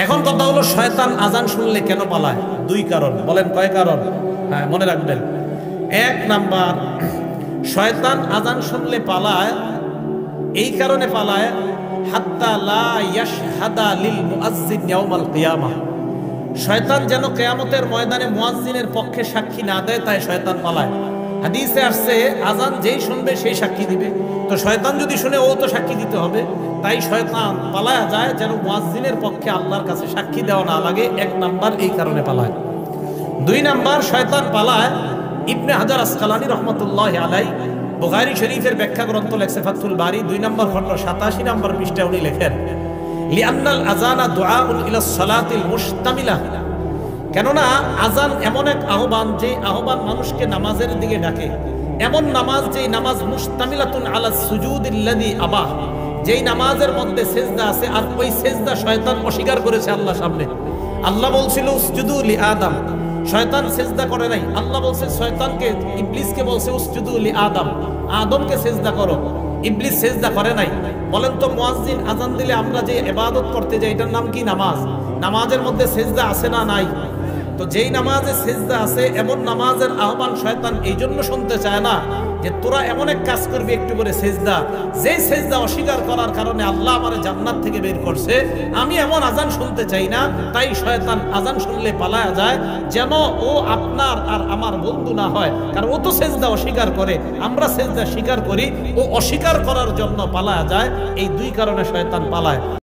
এখন কথা হলো শয়তান আজান শুনলে কেন পালায়? দুই কারণ। বলেন কয় কারণ? হ্যাঁ, মনে রাখবেন। এক নাম্বার, শয়তান আজান শুনলে পালায় এই কারণে পালায়, হাত্তা লা ইয়াশহাদা লিল মুআজ্জিন ইয়াউমাল কিয়ামাহ। শয়তান যেন কিয়ামতের ময়দানে মুয়াজ্জিনের পক্ষে সাক্ষী না দেয়, তাই শয়তান পালায়। হাদিসে আসছে আজান যেই শুনবে সেই সাক্ষী দিবে। তো শয়তান যদি শুনে ও তো সাক্ষী দিতে হবে, তাই শয়তান পালায়া যায় যেন মুয়াজ্জিনের পক্ষে আল্লাহর কাছে সাক্ষী দেওয়া না লাগে। এক নাম্বার এই কারণে পালায়। দুই নাম্বার, শয়তান পালায়, ইবনে হাজার আসকালানী রহমতুল্লাহি আলাইহি বুখারী শরীফের ব্যাখ্যা গ্রন্থ লেখছে ফাতহুল বারী 2 নম্বর খণ্ড 87 নম্বর পৃষ্ঠায় উনি লেখেন, লিআন্নাল আযানা দুআউন ইলাস সালাতিল মুশতামিলা। কেননা আজান এমন এক আহ্বান, যে আহ্বান মানুষকে নামাজের দিকে ডাকে। এমন নামাজ, যেই নামাজ মুশতামিলাতুন আলাস সুজুদিল্লাযী আবাহ, যেই নামাজের মধ্যে সেজদা আছে, আর ওই সেজদা শয়তান অস্বীকার করেছে আল্লাহর সামনে। আল্লাহ বলছিল উসজুদু লি আদম, শয়তান সেজদা করে নাই। আল্লাহ বলছে শয়তানকে, ইবলিসকে বলছে উসজুদু লি আদম, আদমকে সেজদা করো। ইবলিস সেজদা করে নাই। বলেন তো মুয়াজ্জিন আজান দিলে আমরা যে ইবাদত করতে যাই, এটার নাম কি? নামাজ। নামাজের মধ্যে সেজদা আছে না নাই? তো যেই নামাজে সেজদা আছে, এমন নামাজের আহ্বান শয়তান এই জন্য শুনতে চায় না যে তোরা এমন এক কাজ করবি একটু করে সেজদা, যেই সেজদা অস্বীকার করার কারণে আল্লাহ আমারে জান্নাত থেকে বের করছে। আমি এমন আজান শুনতে চাই না, তাই শয়তান আজান শুনলে পালায়া যায় যেন ও আপনার আর আমার বন্ধু না হয়। কারণ ও তো সেজদা অস্বীকার করে, আমরা সেজদা স্বীকার করি, ও অস্বীকার করার জন্য পালায়া যায়। এই দুই কারণে শয়তান পালায়।